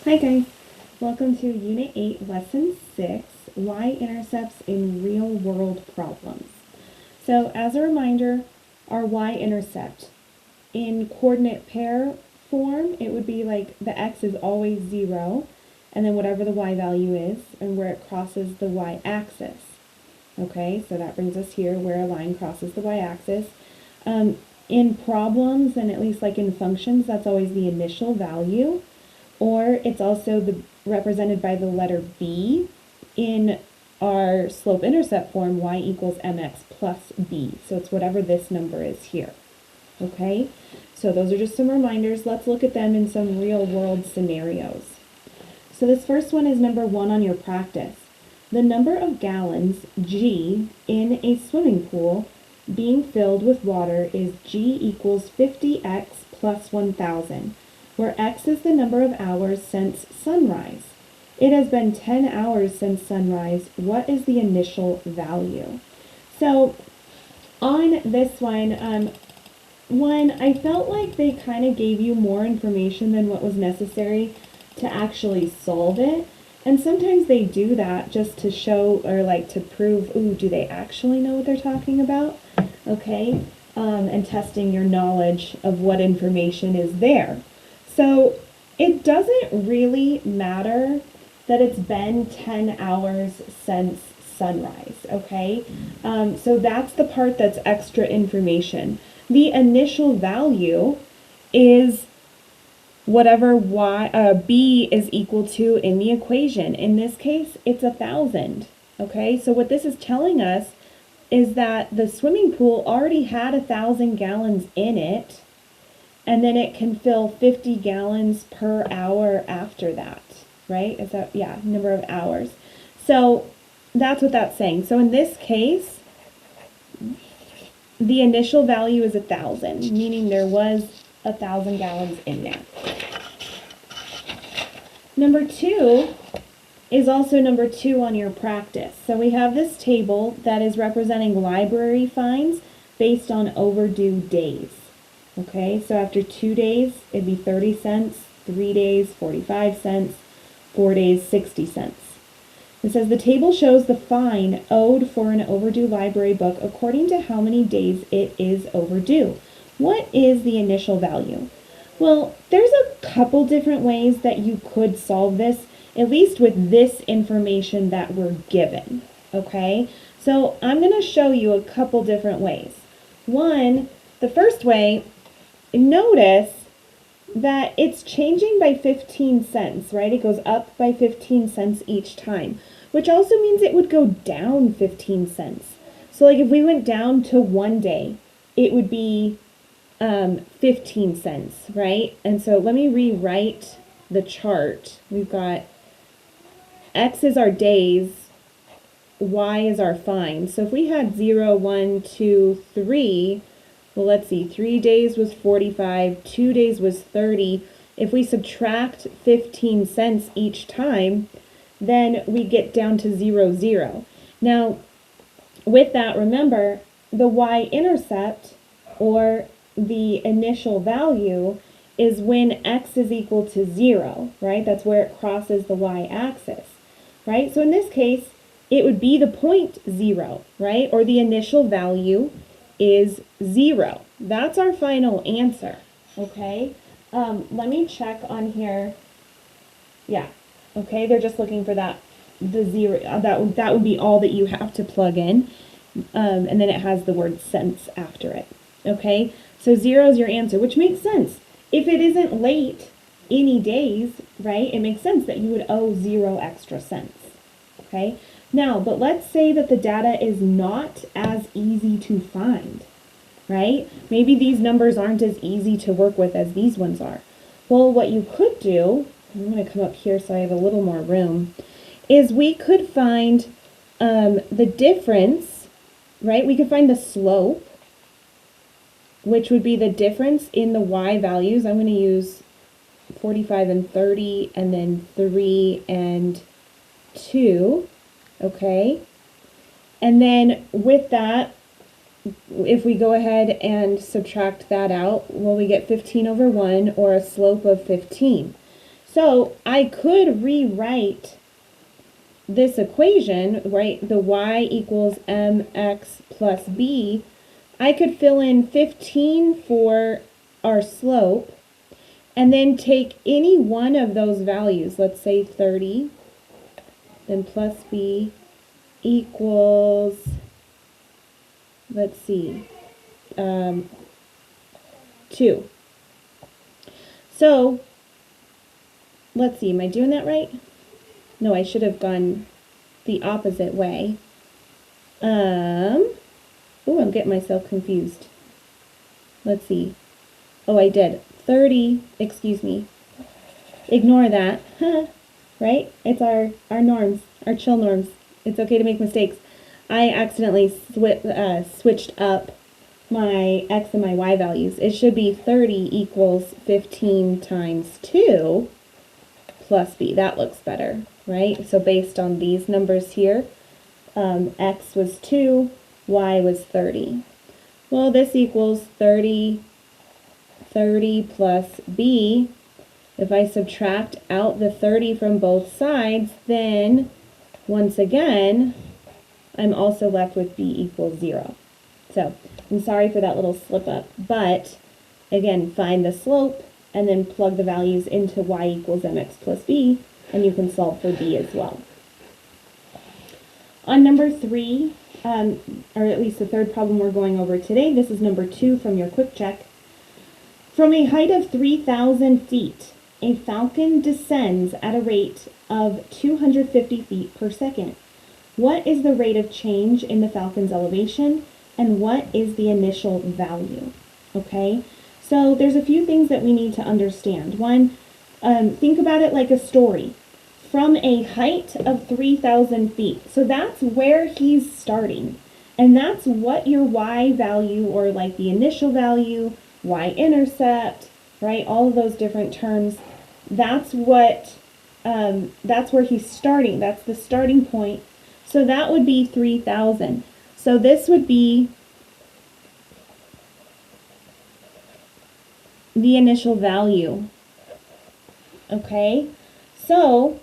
Hi guys, welcome to Unit 8, Lesson 6, y-intercepts in real-world problems. So as a reminder, our y-intercept, in coordinate pair form, it would be like the x is always 0, and then whatever the y value is, and where it crosses the y-axis. Okay, so that brings us here where a line crosses the y-axis. In problems, and at least like in functions, that's always the initial value. Or it's also represented by the letter b. In our slope-intercept form, y equals mx plus b. So it's whatever this number is here. Okay, so those are just some reminders. Let's look at them in some real-world scenarios. So this first one is number 1 on your practice. The number of gallons, G, in a swimming pool being filled with water is G equals 50x plus 1,000. where x is the number of hours since sunrise. It has been 10 hours since sunrise. What is the initial value? So on this one, I felt like they kind of gave you more information than what was necessary to actually solve it. And sometimes they do that just to show or like to prove, ooh, do they actually know what they're talking about? Okay, and testing your knowledge of what information is there. So it doesn't really matter that it's been 10 hours since sunrise, okay? So that's the part that's extra information. The initial value is whatever b is equal to in the equation. In this case, it's 1,000, okay? So what this is telling us is that the swimming pool already had 1,000 gallons in it, and then it can fill 50 gallons per hour after that, right? Is that, yeah, number of hours. So that's what that's saying. So in this case, the initial value is 1,000, meaning there was 1,000 gallons in there. Number 2 is also number 2 on your practice. So we have this table that is representing library fines based on overdue days. Okay, so after 2 days, it'd be 30 cents, 3 days, 45 cents, 4 days, 60 cents. It says the table shows the fine owed for an overdue library book according to how many days it is overdue. What is the initial value? Well, there's a couple different ways that you could solve this, at least with this information that we're given. Okay, so I'm going to show you a couple different ways. One, the first way, notice that it's changing by 15 cents, right? It goes up by 15 cents each time, which also means it would go down 15 cents. So like if we went down to 1 day, it would be 15 cents, right? And so let me rewrite the chart. We've got X is our days, Y is our fine. So if we had 0, 1, 2, 3, well, let's see, 3 days was 45, 2 days was 30. If we subtract 15 cents each time, then we get down to 0, 0. Now, with that, remember, the y-intercept, or the initial value, is when x is equal to 0, right? That's where it crosses the y-axis, right? So in this case, it would be the point 0, right? Or the initial value is 0. That's our final answer, okay? Let me check on here. Yeah, okay, they're just looking for that, the 0, that would be all that you have to plug in, and then it has the word cents after it, okay? So 0 is your answer, which makes sense. If it isn't late any days, right, it makes sense that you would owe 0 extra cents, okay? Now, but let's say that the data is not as easy to find, right? Maybe these numbers aren't as easy to work with as these ones are. Well, what you could do, I'm going to come up here so I have a little more room, is we could find the difference, right? We could find the slope, which would be the difference in the y values. I'm going to use 45 and 30, and then 3 and 2. Okay, and then with that, if we go ahead and subtract that out, well, we get 15 over 1, or a slope of 15. So I could rewrite this equation, right, the y equals mx plus b. I could fill in 15 for our slope, and then take any one of those values, let's say 30, then plus b equals, let's see, 2. So, let's see, am I doing that right? No, I should have gone the opposite way. Oh, I'm getting myself confused. Let's see. Oh, I did. 30, excuse me. Ignore that. Right? It's our norms, our chill norms. It's okay to make mistakes. I accidentally switched up my x and my y values. It should be 30 equals 15 times 2 plus b. That looks better, right? So based on these numbers here, x was 2, y was 30. Well, this equals 30 plus b. If I subtract out the 30 from both sides, then once again, I'm also left with b equals 0. So I'm sorry for that little slip up, but again, find the slope and then plug the values into y equals mx plus b, and you can solve for b as well. On number 3, or at least the third problem we're going over today, this is number 2 from your quick check. From a height of 3,000 feet, a falcon descends at a rate of 250 feet per second. What is the rate of change in the falcon's elevation, and what is the initial value? Okay, so there's a few things that we need to understand. One, think about it like a story. From a height of 3,000 feet, so that's where he's starting, and that's what your y value, or like the initial value, y-intercept, right, all of those different terms, that's what, that's where he's starting. That's the starting point. So that would be 3,000. So this would be the initial value. Okay, so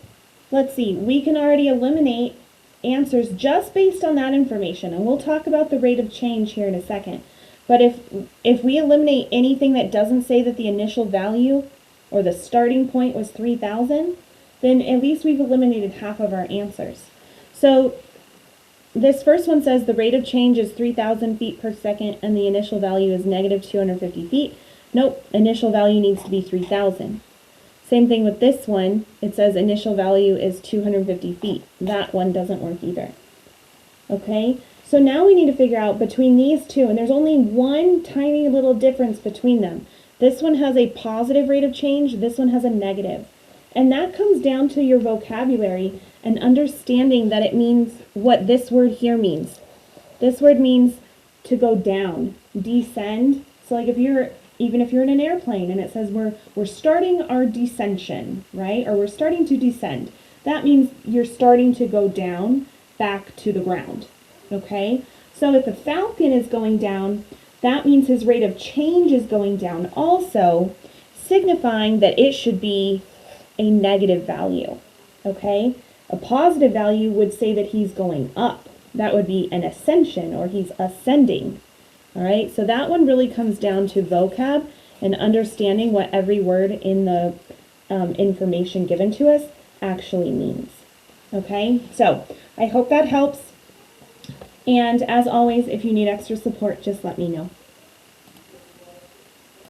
let's see, we can already eliminate answers just based on that information, and we'll talk about the rate of change here in a second. But if we eliminate anything that doesn't say that the initial value or the starting point was 3,000, then at least we've eliminated half of our answers. So this first one says the rate of change is 3,000 feet per second and the initial value is negative 250 feet. Nope, initial value needs to be 3,000. Same thing with this one. It says initial value is 250 feet. That one doesn't work either. Okay, so now we need to figure out between these two, and there's only one tiny little difference between them. This one has a positive rate of change, this one has a negative. And that comes down to your vocabulary and understanding that it means what this word here means. This word means to go down, descend. So like even if you're in an airplane and it says we're starting our descension, right? Or we're starting to descend. That means you're starting to go down back to the ground. Okay? So if the falcon is going down, that means his rate of change is going down also, signifying that it should be a negative value. Okay? A positive value would say that he's going up. That would be an ascension, or he's ascending. All right, so that one really comes down to vocab and understanding what every word in the information given to us actually means. Okay, so I hope that helps. And as always, if you need extra support, just let me know.